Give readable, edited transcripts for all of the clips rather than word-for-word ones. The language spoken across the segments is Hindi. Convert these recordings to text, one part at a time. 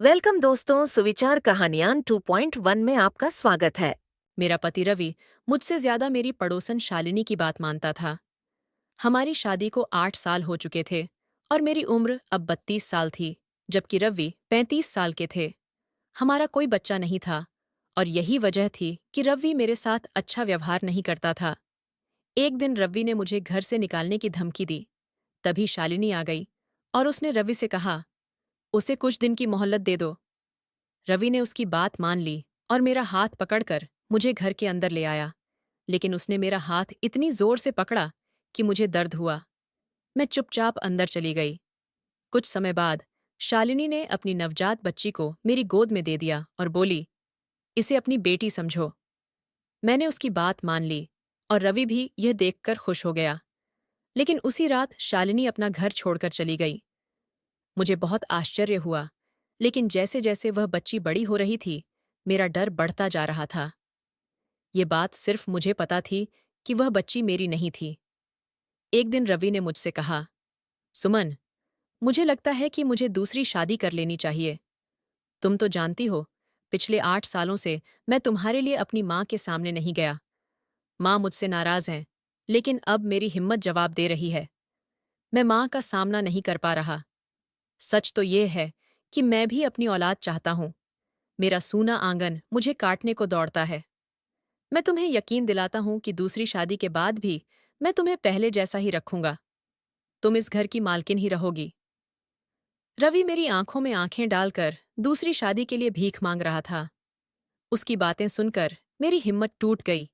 वेलकम दोस्तों, सुविचार कहानियां 2.1 में आपका स्वागत है। मेरा पति रवि मुझसे ज्यादा मेरी पड़ोसन शालिनी की बात मानता था। हमारी शादी को 8 साल हो चुके थे और मेरी उम्र अब 32 साल थी, जबकि रवि 35 साल के थे। हमारा कोई बच्चा नहीं था और यही वजह थी कि रवि मेरे साथ अच्छा व्यवहार नहीं करता था। एक दिन रवि ने मुझे घर से निकालने की धमकी दी। तभी शालिनी आ गई और उसने रवि से कहा, उसे कुछ दिन की मोहलत दे दो। रवि ने उसकी बात मान ली और मेरा हाथ पकड़कर मुझे घर के अंदर ले आया, लेकिन उसने मेरा हाथ इतनी जोर से पकड़ा कि मुझे दर्द हुआ। मैं चुपचाप अंदर चली गई। कुछ समय बाद शालिनी ने अपनी नवजात बच्ची को मेरी गोद में दे दिया और बोली, इसे अपनी बेटी समझो। मैंने उसकी बात मान ली और रवि भी यह देखकर खुश हो गया। लेकिन उसी रात शालिनी अपना घर छोड़कर चली गई। मुझे बहुत आश्चर्य हुआ, लेकिन जैसे जैसे वह बच्ची बड़ी हो रही थी, मेरा डर बढ़ता जा रहा था। ये बात सिर्फ मुझे पता थी कि वह बच्ची मेरी नहीं थी। एक दिन रवि ने मुझसे कहा, सुमन, मुझे लगता है कि मुझे दूसरी शादी कर लेनी चाहिए। तुम तो जानती हो, पिछले 8 सालों से मैं तुम्हारे लिए अपनी माँ के सामने नहीं गया। माँ मुझसे नाराज हैं, लेकिन अब मेरी हिम्मत जवाब दे रही है। मैं माँ का सामना नहीं कर पा रहा। सच तो ये है कि मैं भी अपनी औलाद चाहता हूँ। मेरा सूना आंगन मुझे काटने को दौड़ता है। मैं तुम्हें यकीन दिलाता हूँ कि दूसरी शादी के बाद भी मैं तुम्हें पहले जैसा ही रखूंगा। तुम इस घर की मालकिन ही रहोगी। रवि मेरी आंखों में आंखें डालकर दूसरी शादी के लिए भीख मांग रहा था। उसकी बातें सुनकर मेरी हिम्मत टूट गई।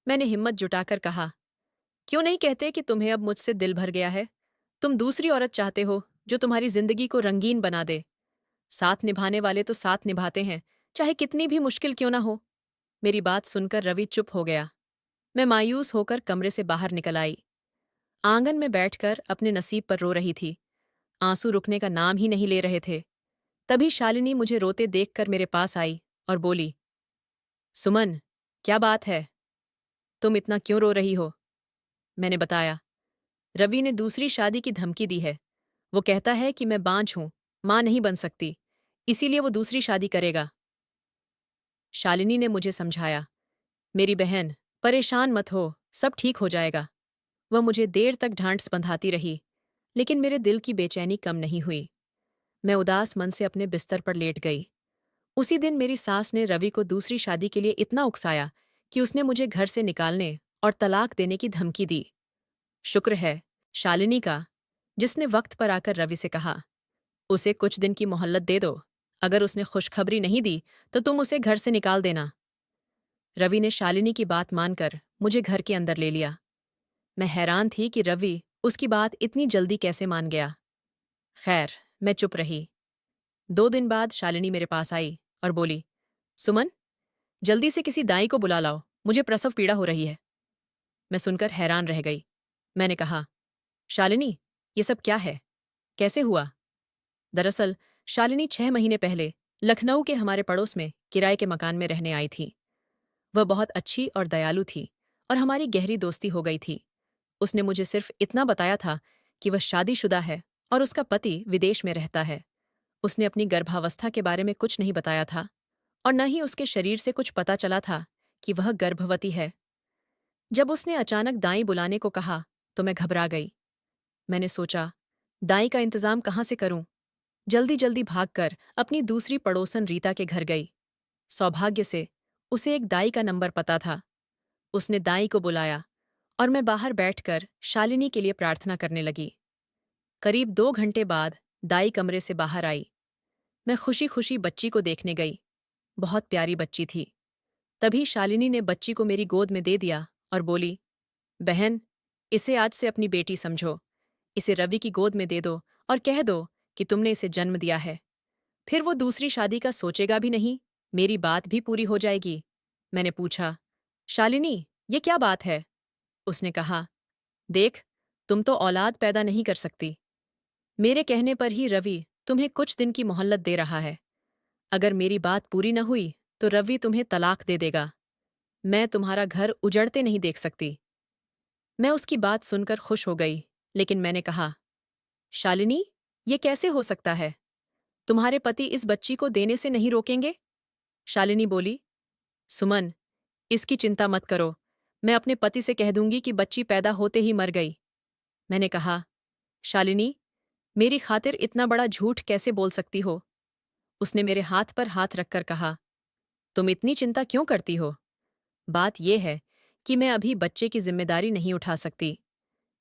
मैंने हिम्मत जुटाकर कहा, क्यों नहीं कहते कि तुम्हें अब मुझसे दिल भर गया है? तुम दूसरी औरत चाहते हो जो तुम्हारी जिंदगी को रंगीन बना दे। साथ निभाने वाले तो साथ निभाते हैं, चाहे कितनी भी मुश्किल क्यों ना हो। मेरी बात सुनकर रवि चुप हो गया। मैं मायूस होकर कमरे से बाहर निकल आई। आंगन में बैठकर अपने नसीब पर रो रही थी। आंसू रुकने का नाम ही नहीं ले रहे थे। तभी शालिनी मुझे रोते देखकर मेरे पास आई और बोली, सुमन, क्या बात है? तुम इतना क्यों रो रही हो? मैंने बताया, रवि ने दूसरी शादी की धमकी दी है। वो कहता है कि मैं बांझ हूं, मां नहीं बन सकती, इसीलिए वो दूसरी शादी करेगा। शालिनी ने मुझे समझाया, मेरी बहन, परेशान मत हो, सब ठीक हो जाएगा। वह मुझे देर तक ढांढस बंधाती रही, लेकिन मेरे दिल की बेचैनी कम नहीं हुई। मैं उदास मन से अपने बिस्तर पर लेट गई। उसी दिन मेरी सास ने रवि को दूसरी शादी के लिए इतना उकसाया कि उसने मुझे घर से निकालने और तलाक देने की धमकी दी। शुक्र है शालिनी का, जिसने वक्त पर आकर रवि से कहा, उसे कुछ दिन की मोहल्लत दे दो। अगर उसने खुशखबरी नहीं दी तो तुम उसे घर से निकाल देना। रवि ने शालिनी की बात मानकर मुझे घर के अंदर ले लिया। मैं हैरान थी कि रवि उसकी बात इतनी जल्दी कैसे मान गया। खैर, मैं चुप रही। 2 दिन बाद शालिनी मेरे पास आई और बोली, सुमन, जल्दी से किसी दाई को बुला लाओ, मुझे प्रसव पीड़ा हो रही है। मैं सुनकर हैरान रह गई। मैंने कहा, शालिनी, ये सब क्या है? कैसे हुआ? दरअसल शालिनी 6 महीने पहले लखनऊ के हमारे पड़ोस में किराए के मकान में रहने आई थी। वह बहुत अच्छी और दयालु थी और हमारी गहरी दोस्ती हो गई थी। उसने मुझे सिर्फ इतना बताया था कि वह शादीशुदा है और उसका पति विदेश में रहता है। उसने अपनी गर्भावस्था के बारे में कुछ नहीं बताया था और न ही उसके शरीर से कुछ पता चला था कि वह गर्भवती है। जब उसने अचानक दाई बुलाने को कहा तो मैं घबरा गई। मैंने सोचा, दाई का इंतजाम कहाँ से करूं? जल्दी जल्दी भागकर अपनी दूसरी पड़ोसन रीता के घर गई। सौभाग्य से उसे एक दाई का नंबर पता था। उसने दाई को बुलाया और मैं बाहर बैठकर शालिनी के लिए प्रार्थना करने लगी। करीब 2 घंटे बाद दाई कमरे से बाहर आई। मैं खुशी खुशी बच्ची को देखने गई। बहुत प्यारी बच्ची थी। तभी शालिनी ने बच्ची को मेरी गोद में दे दिया और बोली, बहन, इसे आज से अपनी बेटी समझो। इसे रवि की गोद में दे दो और कह दो कि तुमने इसे जन्म दिया है। फिर वो दूसरी शादी का सोचेगा भी नहीं, मेरी बात भी पूरी हो जाएगी। मैंने पूछा, शालिनी, ये क्या बात है? उसने कहा, देख, तुम तो औलाद पैदा नहीं कर सकती। मेरे कहने पर ही रवि तुम्हें कुछ दिन की मोहल्लत दे रहा है। अगर मेरी बात पूरी न हुई तो रवि तुम्हें तलाक दे देगा। मैं तुम्हारा घर उजड़ते नहीं देख सकती। मैं उसकी बात सुनकर खुश हो गई, लेकिन मैंने कहा, शालिनी, ये कैसे हो सकता है? तुम्हारे पति इस बच्ची को देने से नहीं रोकेंगे? शालिनी बोली। सुमन, इसकी चिंता मत करो। मैं अपने पति से कह दूंगी कि बच्ची पैदा होते ही मर गई। मैंने कहा, शालिनी, मेरी खातिर इतना बड़ा झूठ कैसे बोल सकती हो? उसने मेरे हाथ पर हाथ रखकर कहा, तुम इतनी चिंता क्यों करती हो? बात यह है कि मैं अभी बच्चे की जिम्मेदारी नहीं उठा सकती।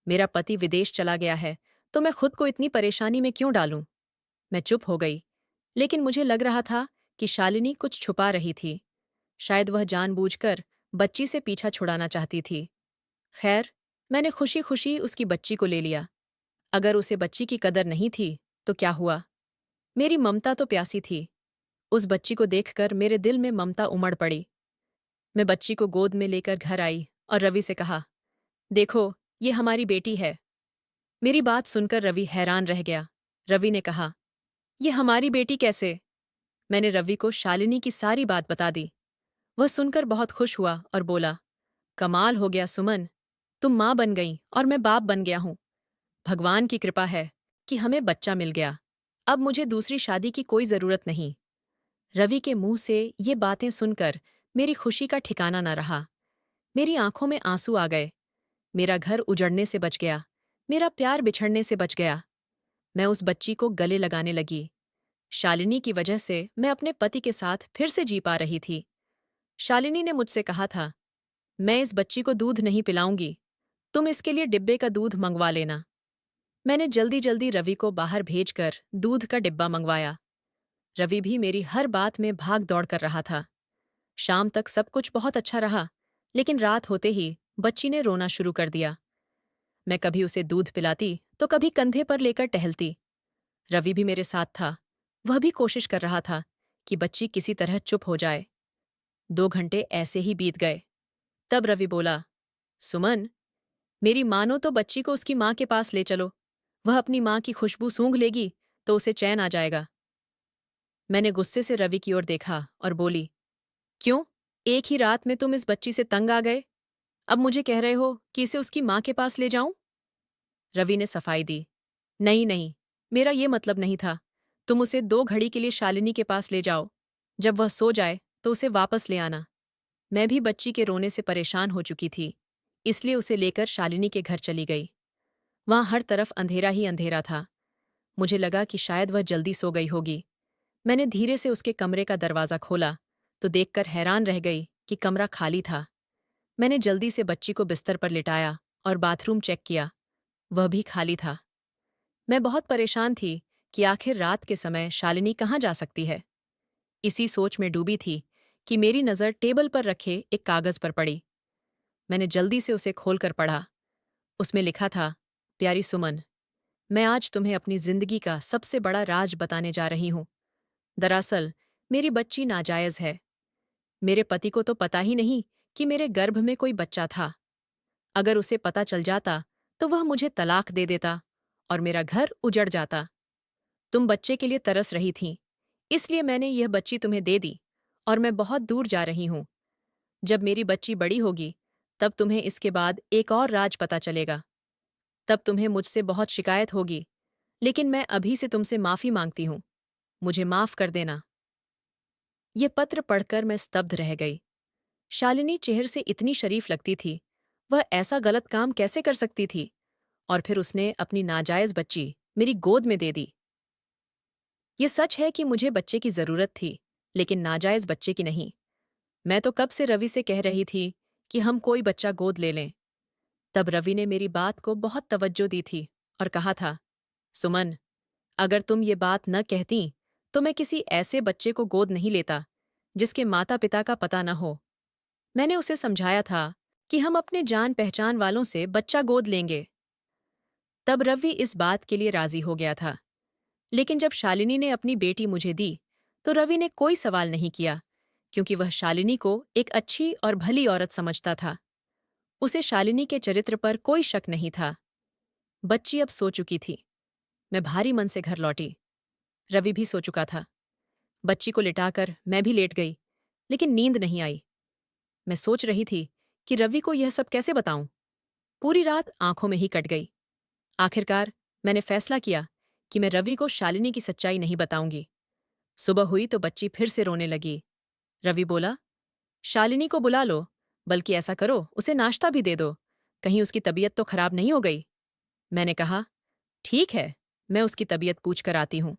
मेरा पति विदेश चला गया है, तो मैं खुद को इतनी परेशानी में क्यों डालूं? मैं चुप हो गई, लेकिन मुझे लग रहा था कि शालिनी कुछ छुपा रही थी। शायद वह जानबूझकर बच्ची से पीछा छुड़ाना चाहती थी। खैर, मैंने खुशी खुशी उसकी बच्ची को ले लिया। अगर उसे बच्ची की कदर नहीं थी, तो क्या हुआ? मेरी ममता तो प्यासी थी। उस बच्ची को देखकर मेरे दिल में ममता उमड़ पड़ी। मैं बच्ची को गोद में लेकर घर आई और रवि से कहा, देखो, ये हमारी बेटी है। मेरी बात सुनकर रवि हैरान रह गया। रवि ने कहा, ये हमारी बेटी कैसे? मैंने रवि को शालिनी की सारी बात बता दी। वह सुनकर बहुत खुश हुआ और बोला, कमाल हो गया सुमन, तुम माँ बन गई और मैं बाप बन गया हूँ। भगवान की कृपा है कि हमें बच्चा मिल गया। अब मुझे दूसरी शादी की कोई जरूरत नहीं। रवि के मुंह से ये बातें सुनकर मेरी खुशी का ठिकाना न रहा। मेरी आंखों में आंसू आ गए। मेरा घर उजड़ने से बच गया। मेरा प्यार बिछड़ने से बच गया। मैं उस बच्ची को गले लगाने लगी। शालिनी की वजह से मैं अपने पति के साथ फिर से जी पा रही थी। शालिनी ने मुझसे कहा था, मैं इस बच्ची को दूध नहीं पिलाऊंगी, तुम इसके लिए डिब्बे का दूध मंगवा लेना। मैंने जल्दी जल्दी रवि को बाहर भेजकर दूध का डिब्बा मंगवाया। रवि भी मेरी हर बात में भाग दौड़ कर रहा था। शाम तक सब कुछ बहुत अच्छा रहा, लेकिन रात होते ही बच्ची ने रोना शुरू कर दिया। मैं कभी उसे दूध पिलाती तो कभी कंधे पर लेकर टहलती। रवि भी मेरे साथ था। वह भी कोशिश कर रहा था कि बच्ची किसी तरह चुप हो जाए। 2 घंटे ऐसे ही बीत गए। तब रवि बोला, सुमन, मेरी मानो तो बच्ची को उसकी माँ के पास ले चलो। वह अपनी माँ की खुशबू सूंघ लेगी तो उसे चैन आ जाएगा। मैंने गुस्से से रवि की ओर देखा और बोली, क्यों? एक ही रात में तुम इस बच्ची से तंग आ गए? अब मुझे कह रहे हो कि इसे उसकी माँ के पास ले जाऊं? रवि ने सफाई दी, नहीं नहीं, मेरा ये मतलब नहीं था। तुम उसे 2 घड़ी के लिए शालिनी के पास ले जाओ। जब वह सो जाए तो उसे वापस ले आना। मैं भी बच्ची के रोने से परेशान हो चुकी थी, इसलिए उसे लेकर शालिनी के घर चली गई। वहां हर तरफ अंधेरा ही अंधेरा था। मुझे लगा कि शायद वह जल्दी सो गई होगी। मैंने धीरे से उसके कमरे का दरवाज़ा खोला तो देखकर हैरान रह गई कि कमरा खाली था। मैंने जल्दी से बच्ची को बिस्तर पर लिटाया और बाथरूम चेक किया। वह भी खाली था। मैं बहुत परेशान थी कि आखिर रात के समय शालिनी कहाँ जा सकती है। इसी सोच में डूबी थी कि मेरी नज़र टेबल पर रखे एक कागज़ पर पड़ी। मैंने जल्दी से उसे खोलकर पढ़ा। उसमें लिखा था, प्यारी सुमन, मैं आज तुम्हें अपनी जिंदगी का सबसे बड़ा राज बताने जा रही हूं। दरअसल मेरी बच्ची नाजायज है। मेरे पति को तो पता ही नहीं कि मेरे गर्भ में कोई बच्चा था। अगर उसे पता चल जाता तो वह मुझे तलाक दे देता और मेरा घर उजड़ जाता। तुम बच्चे के लिए तरस रही थीं, इसलिए मैंने यह बच्ची तुम्हें दे दी और मैं बहुत दूर जा रही हूं। जब मेरी बच्ची बड़ी होगी, तब तुम्हें इसके बाद एक और राज पता चलेगा। तब तुम्हें मुझसे बहुत शिकायत होगी, लेकिन मैं अभी से तुमसे माफी मांगती हूं। मुझे माफ कर देना। ये पत्र पढ़कर मैं स्तब्ध रह गई। शालिनी चेहर से इतनी शरीफ लगती थी, वह ऐसा गलत काम कैसे कर सकती थी? और फिर उसने अपनी नाजायज बच्ची मेरी गोद में दे दी। ये सच है कि मुझे बच्चे की जरूरत थी, लेकिन नाजायज बच्चे की नहीं। मैं तो कब से रवि से कह रही थी कि हम कोई बच्चा गोद ले लें। तब रवि ने मेरी बात को बहुत तवज्जो दी थी और कहा था, सुमन, अगर तुम ये बात न कहती तो मैं किसी ऐसे बच्चे को गोद नहीं लेता जिसके माता पिता का पता न हो। मैंने उसे समझाया था कि हम अपने जान पहचान वालों से बच्चा गोद लेंगे। तब रवि इस बात के लिए राजी हो गया था। लेकिन जब शालिनी ने अपनी बेटी मुझे दी तो रवि ने कोई सवाल नहीं किया, क्योंकि वह शालिनी को एक अच्छी और भली औरत समझता था। उसे शालिनी के चरित्र पर कोई शक नहीं था। बच्ची अब सो चुकी थी। मैं भारी मन से घर लौटी। रवि भी सो चुका था। बच्ची को लिटाकर मैं भी लेट गई, लेकिन नींद नहीं आई। मैं सोच रही थी कि रवि को यह सब कैसे बताऊं। पूरी रात आंखों में ही कट गई। आखिरकार मैंने फैसला किया कि मैं रवि को शालिनी की सच्चाई नहीं बताऊंगी। सुबह हुई तो बच्ची फिर से रोने लगी। रवि बोला, शालिनी को बुला लो, बल्कि ऐसा करो उसे नाश्ता भी दे दो, कहीं उसकी तबीयत तो खराब नहीं हो गई। मैंने कहा, ठीक है, मैं उसकी तबीयत पूछ कर आती हूँ।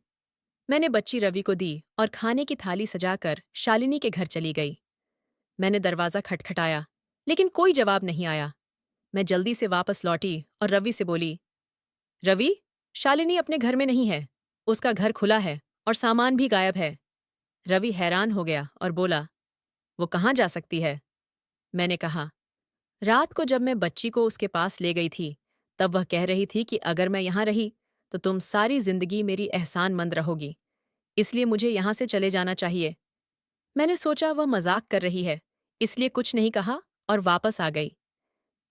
मैंने बच्ची रवि को दी और खाने की थाली सजाकर शालिनी के घर चली गई। मैंने दरवाज़ा खटखटाया, लेकिन कोई जवाब नहीं आया। मैं जल्दी से वापस लौटी और रवि से बोली, रवि, शालिनी अपने घर में नहीं है। उसका घर खुला है और सामान भी गायब है। रवि हैरान हो गया और बोला, वो कहाँ जा सकती है? मैंने कहा, रात को जब मैं बच्ची को उसके पास ले गई थी, तब वह कह रही थी कि अगर मैं यहाँ रही तो तुम सारी जिंदगी मेरी एहसानमंद रहोगी, इसलिए मुझे यहाँ से चले जाना चाहिए। मैंने सोचा वह मजाक कर रही है, इसलिए कुछ नहीं कहा और वापस आ गई।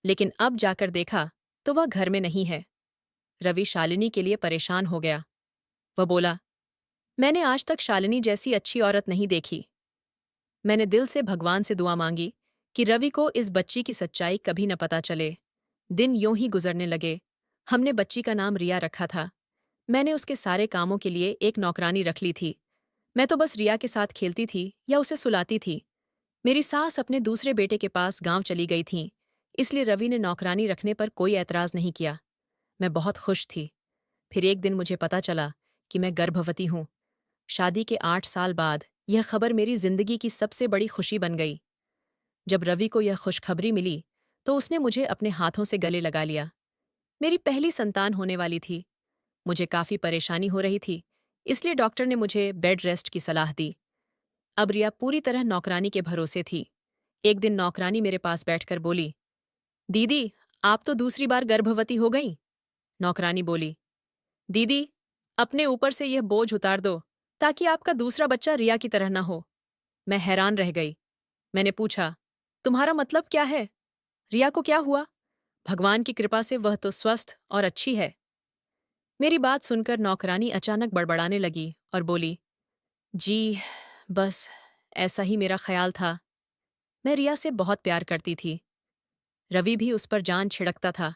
लेकिन अब जाकर देखा तो वह घर में नहीं है। रवि शालिनी के लिए परेशान हो गया। वह बोला, मैंने आज तक शालिनी जैसी अच्छी औरत नहीं देखी। मैंने दिल से भगवान से दुआ मांगी कि रवि को इस बच्ची की सच्चाई कभी न पता चले। दिन यूं ही गुजरने लगे। हमने बच्ची का नाम रिया रखा था। मैंने उसके सारे कामों के लिए एक नौकरानी रख ली थी। मैं तो बस रिया के साथ खेलती थी या उसे सुलाती थी। मेरी सास अपने दूसरे बेटे के पास गांव चली गई थीं, इसलिए रवि ने नौकरानी रखने पर कोई ऐतराज नहीं किया। मैं बहुत खुश थी। फिर एक दिन मुझे पता चला कि मैं गर्भवती हूँ। शादी के 8 साल बाद यह खबर मेरी जिंदगी की सबसे बड़ी खुशी बन गई। जब रवि को यह खुशखबरी मिली तो उसने मुझे अपने हाथों से गले लगा लिया। मेरी पहली संतान होने वाली थी। मुझे काफी परेशानी हो रही थी, इसलिए डॉक्टर ने मुझे बेड रेस्ट की सलाह दी। अब रिया पूरी तरह नौकरानी के भरोसे थी। एक दिन नौकरानी मेरे पास बैठकर बोली, दीदी, आप तो दूसरी बार गर्भवती हो गईं। नौकरानी बोली, दीदी, अपने ऊपर से यह बोझ उतार दो, ताकि आपका दूसरा बच्चा रिया की तरह न हो। मैं हैरान रह गई। मैंने पूछा, तुम्हारा मतलब क्या है? रिया को क्या हुआ? भगवान की कृपा से वह तो स्वस्थ और अच्छी है। मेरी बात सुनकर नौकरानी अचानक बड़बड़ाने लगी और बोली, जी, बस ऐसा ही मेरा ख्याल था। मैं रिया से बहुत प्यार करती थी। रवि भी उस पर जान छिड़कता था,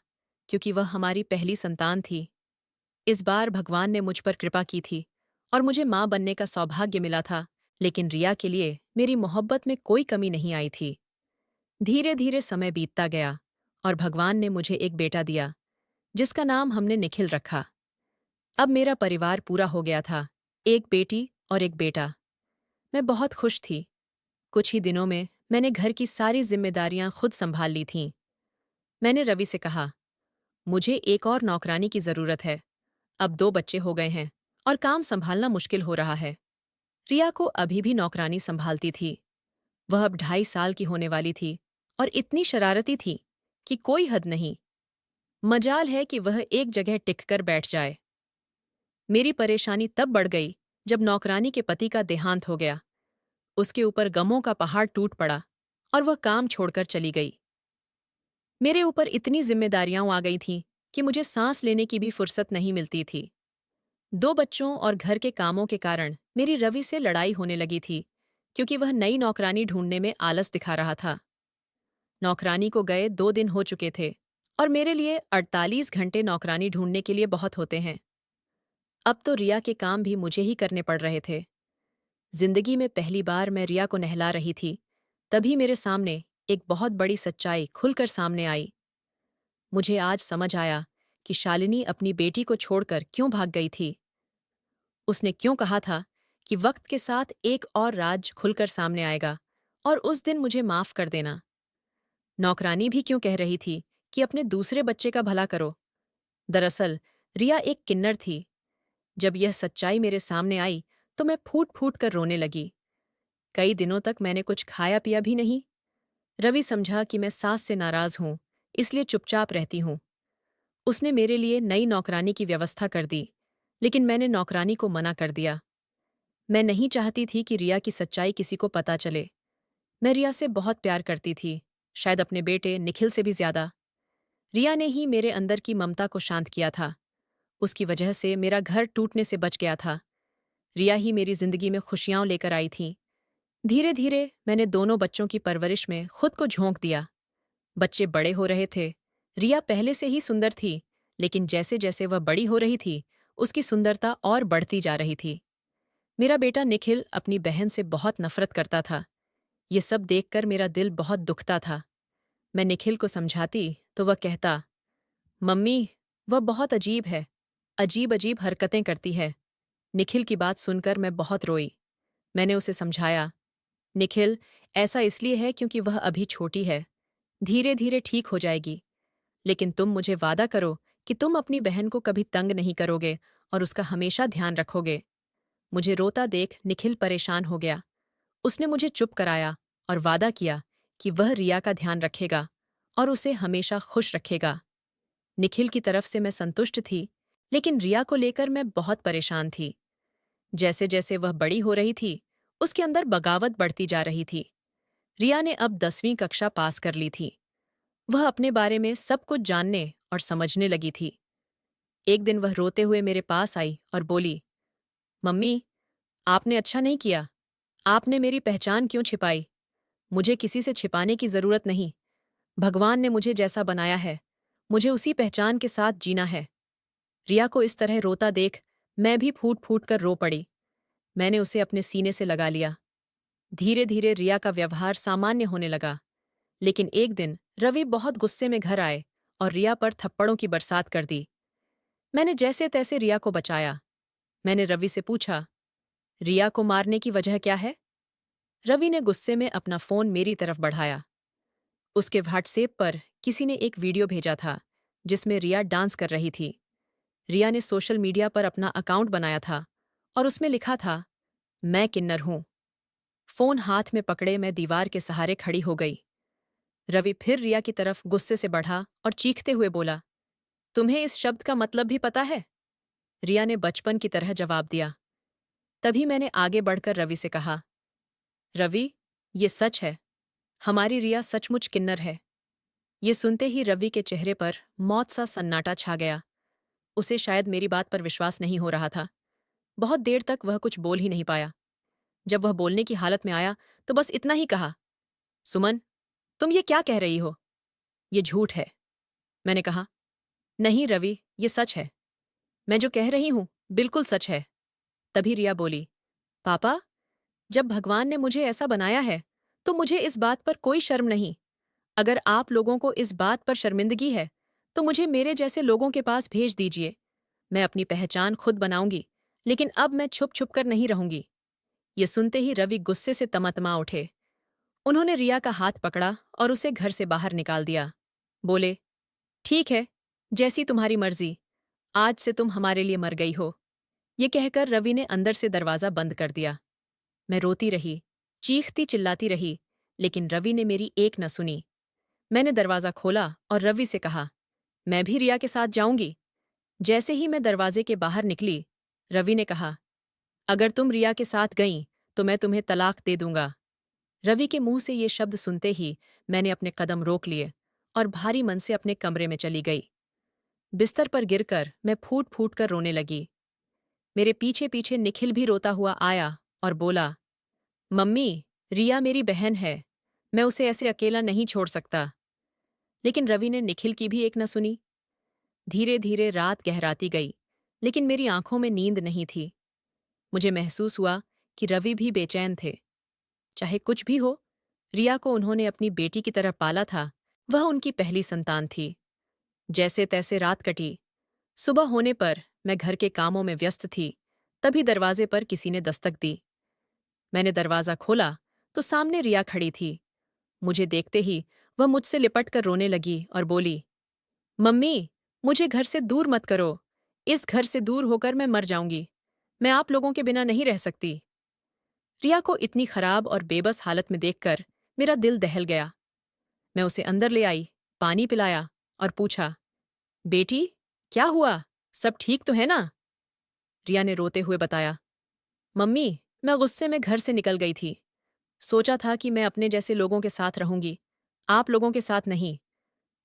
क्योंकि वह हमारी पहली संतान थी। इस बार भगवान ने मुझ पर कृपा की थी और मुझे मां बनने का सौभाग्य मिला था, लेकिन रिया के लिए मेरी मोहब्बत में कोई कमी नहीं आई थी। धीरे धीरे समय बीतता गया और भगवान ने मुझे एक बेटा दिया, जिसका नाम हमने निखिल रखा। अब मेरा परिवार पूरा हो गया था, एक बेटी और एक बेटा। मैं बहुत खुश थी। कुछ ही दिनों में मैंने घर की सारी जिम्मेदारियां खुद संभाल ली थीं। मैंने रवि से कहा, मुझे एक और नौकरानी की जरूरत है। अब 2 बच्चे हो गए हैं और काम संभालना मुश्किल हो रहा है। रिया को अभी भी नौकरानी संभालती थी। वह अब 2.5 साल की होने वाली थी और इतनी शरारती थी कि कोई हद नहीं। मजाल है कि वह एक जगह टिककर बैठ जाए। मेरी परेशानी तब बढ़ गई जब नौकरानी के पति का देहांत हो गया। उसके ऊपर गमों का पहाड़ टूट पड़ा और वह काम छोड़कर चली गई। मेरे ऊपर इतनी जिम्मेदारियां आ गई थीं कि मुझे सांस लेने की भी फुर्सत नहीं मिलती थी। 2 बच्चों और घर के कामों के कारण मेरी रवि से लड़ाई होने लगी थी, क्योंकि वह नई नौकरानी ढूंढने में आलस दिखा रहा था। नौकरानी को गए 2 दिन हो चुके थे और मेरे लिए 48 घंटे नौकरानी ढूंढने के लिए बहुत होते हैं। अब तो रिया के काम भी मुझे ही करने पड़ रहे थे। जिंदगी में पहली बार मैं रिया को नहला रही थी, तभी मेरे सामने एक बहुत बड़ी सच्चाई खुलकर सामने आई। मुझे आज समझ आया कि शालिनी अपनी बेटी को छोड़कर क्यों भाग गई थी। उसने क्यों कहा था कि वक्त के साथ एक और राज खुलकर सामने आएगा और उस दिन मुझे माफ कर देना। नौकरानी भी क्यों कह रही थी कि अपने दूसरे बच्चे का भला करो। दरअसल रिया एक किन्नर थी। जब यह सच्चाई मेरे सामने आई तो मैं फूट फूट कर रोने लगी। कई दिनों तक मैंने कुछ खाया पिया भी नहीं। रवि समझा कि मैं सास से नाराज हूं, इसलिए चुपचाप रहती हूं। उसने मेरे लिए नई नौकरानी की व्यवस्था कर दी, लेकिन मैंने नौकरानी को मना कर दिया। मैं नहीं चाहती थी कि रिया की सच्चाई किसी को पता चले। मैं रिया से बहुत प्यार करती थी, शायद अपने बेटे निखिल से भी ज्यादा। रिया ने ही मेरे अंदर की ममता को शांत किया था। उसकी वजह से मेरा घर टूटने से बच गया था। रिया ही मेरी जिंदगी में खुशियां लेकर आई थी। धीरे धीरे मैंने दोनों बच्चों की परवरिश में खुद को झोंक दिया। बच्चे बड़े हो रहे थे। रिया पहले से ही सुंदर थी, लेकिन जैसे जैसे वह बड़ी हो रही थी, उसकी सुंदरता और बढ़ती जा रही थी। मेरा बेटा निखिल अपनी बहन से बहुत नफरत करता था। ये सब देखकर मेरा दिल बहुत दुखता था। मैं निखिल को समझाती तो वह कहता, मम्मी, वह बहुत अजीब है, अजीब अजीब हरकतें करती है। निखिल की बात सुनकर मैं बहुत रोई। मैंने उसे समझाया, निखिल, ऐसा इसलिए है क्योंकि वह अभी छोटी है। धीरे धीरे ठीक हो जाएगी। लेकिन तुम मुझे वादा करो कि तुम अपनी बहन को कभी तंग नहीं करोगे और उसका हमेशा ध्यान रखोगे। मुझे रोता देख निखिल परेशान हो गया। उसने मुझे चुप कराया और वादा किया कि वह रिया का ध्यान रखेगा और उसे हमेशा खुश रखेगा। निखिल की तरफ से मैं संतुष्ट थी, लेकिन रिया को लेकर मैं बहुत परेशान थी। जैसे जैसे वह बड़ी हो रही थी, उसके अंदर बगावत बढ़ती जा रही थी। रिया ने अब 10वीं कक्षा पास कर ली थी। वह अपने बारे में सब कुछ जानने और समझने लगी थी। एक दिन वह रोते हुए मेरे पास आई और बोली, मम्मी, आपने अच्छा नहीं किया। आपने मेरी पहचान क्यों छिपाई? मुझे किसी से छिपाने की जरूरत नहीं। भगवान ने मुझे जैसा बनाया है, मुझे उसी पहचान के साथ जीना है। रिया को इस तरह रोता देख मैं भी फूट फूट कर रो पड़ी। मैंने उसे अपने सीने से लगा लिया। धीरे धीरे रिया का व्यवहार सामान्य होने लगा। लेकिन एक दिन रवि बहुत गुस्से में घर आए और रिया पर थप्पड़ों की बरसात कर दी। मैंने जैसे तैसे रिया को बचाया। मैंने रवि से पूछा, रिया को मारने की वजह क्या है? रवि ने गुस्से में अपना फोन मेरी तरफ बढ़ाया। उसके व्हाट्सएप पर किसी ने एक वीडियो भेजा था जिसमें रिया डांस कर रही थी। रिया ने सोशल मीडिया पर अपना अकाउंट बनाया था और उसमें लिखा था, मैं किन्नर हूं। फोन हाथ में पकड़े मैं दीवार के सहारे खड़ी हो गई। रवि फिर रिया की तरफ गुस्से से बढ़ा और चीखते हुए बोला, तुम्हें इस शब्द का मतलब भी पता है? रिया ने बचपन की तरह जवाब दिया। तभी मैंने आगे बढ़कर रवि से कहा, रवि, ये सच है। हमारी रिया सचमुच किन्नर है। ये सुनते ही रवि के चेहरे पर मौत सा सन्नाटा छा गया। उसे शायद मेरी बात पर विश्वास नहीं हो रहा था। बहुत देर तक वह कुछ बोल ही नहीं पाया। जब वह बोलने की हालत में आया तो बस इतना ही कहा, सुमन, तुम ये क्या कह रही हो? ये झूठ है। मैंने कहा, नहीं रवि, ये सच है। मैं जो कह रही हूं बिल्कुल सच है। तभी रिया बोली, पापा, जब भगवान ने मुझे ऐसा बनाया है तो मुझे इस बात पर कोई शर्म नहीं। अगर आप लोगों को इस बात पर शर्मिंदगी है तो मुझे मेरे जैसे लोगों के पास भेज दीजिए। मैं अपनी पहचान खुद बनाऊंगी, लेकिन अब मैं छुप छुप कर नहीं रहूंगी। ये सुनते ही रवि गुस्से से तमातमा उठे। उन्होंने रिया का हाथ पकड़ा और उसे घर से बाहर निकाल दिया। बोले, ठीक है, जैसी तुम्हारी मर्जी। आज से तुम हमारे लिए मर गई हो। ये कहकर रवि ने अंदर से दरवाजा बंद कर दिया। मैं रोती रही, चीखती चिल्लाती रही, लेकिन रवि ने मेरी एक न सुनी। मैंने दरवाजा खोला और रवि से कहा, मैं भी रिया के साथ जाऊंगी। जैसे ही मैं दरवाजे के बाहर निकली, रवि ने कहा, अगर तुम रिया के साथ गईं तो मैं तुम्हें तलाक दे दूंगा। रवि के मुंह से ये शब्द सुनते ही मैंने अपने कदम रोक लिए और भारी मन से अपने कमरे में चली गई। बिस्तर पर गिरकर मैं फूट फूट कर रोने लगी। मेरे पीछे पीछे निखिल भी रोता हुआ आया और बोला, मम्मी, रिया मेरी बहन है। मैं उसे ऐसे अकेला नहीं छोड़ सकता। लेकिन रवि ने निखिल की भी एक न सुनी। धीरे धीरे रात गहराती गई, लेकिन मेरी आंखों में नींद नहीं थी। मुझे महसूस हुआ कि रवि भी बेचैन थे। चाहे कुछ भी हो, रिया को उन्होंने अपनी बेटी की तरह पाला था। वह उनकी पहली संतान थी। जैसे तैसे रात कटी। सुबह होने पर मैं घर के कामों में व्यस्त थी। तभी दरवाजे पर किसी ने दस्तक दी। मैंने दरवाजा खोला तो सामने रिया खड़ी थी। मुझे देखते ही वह मुझसे लिपट कर रोने लगी और बोली, मम्मी, मुझे घर से दूर मत करो। इस घर से दूर होकर मैं मर जाऊंगी। मैं आप लोगों के बिना नहीं रह सकती। रिया को इतनी खराब और बेबस हालत में देखकर मेरा दिल दहल गया। मैं उसे अंदर ले आई, पानी पिलाया और पूछा, बेटी, क्या हुआ? सब ठीक तो है ना? रिया ने रोते हुए बताया, मम्मी, मैं गुस्से में घर से निकल गई थी। सोचा था कि मैं अपने जैसे लोगों के साथ रहूंगी, आप लोगों के साथ नहीं।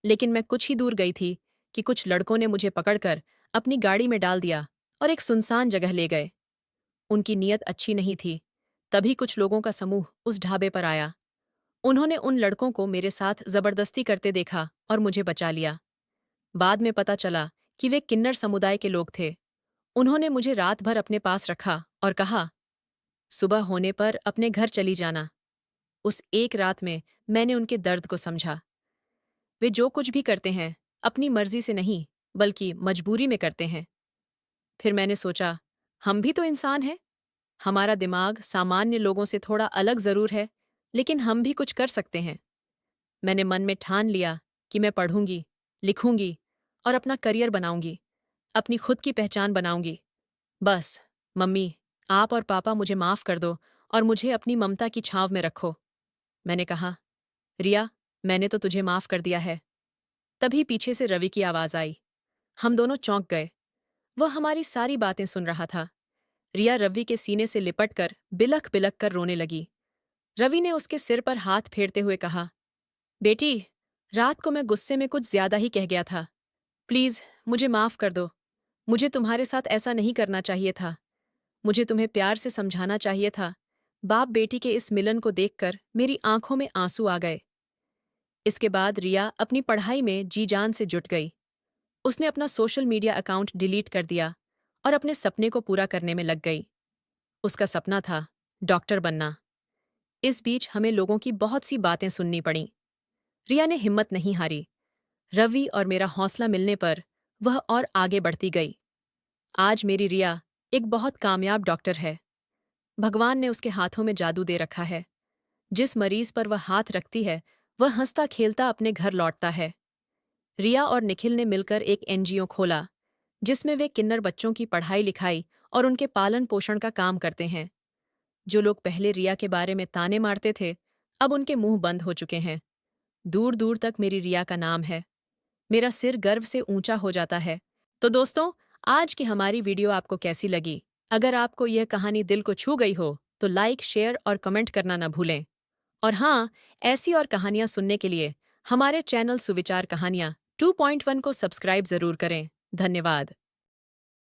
लेकिन मैं कुछ ही दूर गई थी कि कुछ लड़कों ने मुझे पकड़कर अपनी गाड़ी में डाल दिया और एक सुनसान जगह ले गए। उनकी नीयत अच्छी नहीं थी। तभी कुछ लोगों का समूह उस ढाबे पर आया। उन्होंने उन लड़कों को मेरे साथ जबरदस्ती करते देखा और मुझे बचा लिया। बाद में पता चला कि वे किन्नर समुदाय के लोग थे। उन्होंने मुझे रात भर अपने पास रखा और कहा, सुबह होने पर अपने घर चली जाना। उस एक रात में मैंने उनके दर्द को समझा। वे जो कुछ भी करते हैं, अपनी मर्जी से नहीं, बल्कि मजबूरी में करते हैं। फिर मैंने सोचा, हम भी तो इंसान हैं। हमारा दिमाग सामान्य लोगों से थोड़ा अलग जरूर है, लेकिन हम भी कुछ कर सकते हैं। मैंने मन में ठान लिया कि मैं पढ़ूंगी, लिखूंगी और अपना करियर बनाऊंगी, अपनी खुद की पहचान बनाऊंगी। बस, मम्मी, आप और पापा मुझे माफ कर दो और मुझे अपनी ममता की छांव में रखो। मैंने कहा, रिया, मैंने तो तुझे माफ कर दिया है। तभी पीछे से रवि की आवाज आई। हम दोनों चौंक गए। वह हमारी सारी बातें सुन रहा था। रिया रवि के सीने से लिपट कर बिलख बिलख कर रोने लगी। रवि ने उसके सिर पर हाथ फेरते हुए कहा, बेटी, रात को मैं गुस्से में कुछ ज्यादा ही कह गया था। प्लीज मुझे माफ कर दो। मुझे तुम्हारे साथ ऐसा नहीं करना चाहिए था। मुझे तुम्हें प्यार से समझाना चाहिए था। बाप बेटी के इस मिलन को देखकर मेरी आंखों में आंसू आ गए। इसके बाद रिया अपनी पढ़ाई में जी जान से जुट गई। उसने अपना सोशल मीडिया अकाउंट डिलीट कर दिया और अपने सपने को पूरा करने में लग गई। उसका सपना था डॉक्टर बनना। इस बीच हमें लोगों की बहुत सी बातें सुननी पड़ीं। रिया ने हिम्मत नहीं हारी। रवि और मेरा हौसला मिलने पर वह और आगे बढ़ती गई। आज मेरी रिया एक बहुत कामयाब डॉक्टर है। भगवान ने उसके हाथों में जादू दे रखा है। जिस मरीज पर वह हाथ रखती है, वह हंसता खेलता अपने घर लौटता है। रिया और निखिल ने मिलकर एक एनजीओ खोला, जिसमें वे किन्नर बच्चों की पढ़ाई लिखाई और उनके पालन पोषण का काम करते हैं। जो लोग पहले रिया के बारे में ताने मारते थे, अब उनके मुंह बंद हो चुके हैं। दूर दूर तक मेरी रिया का नाम है। मेरा सिर गर्व से ऊंचा हो जाता है। तो दोस्तों, आज की हमारी वीडियो आपको कैसी लगी? अगर आपको यह कहानी दिल को छू गई हो, तो लाइक, शेयर और कमेंट करना न भूलें। और हाँ, ऐसी और कहानियां सुनने के लिए हमारे चैनल सुविचार कहानियां 2.1 को सब्सक्राइब जरूर करें। धन्यवाद।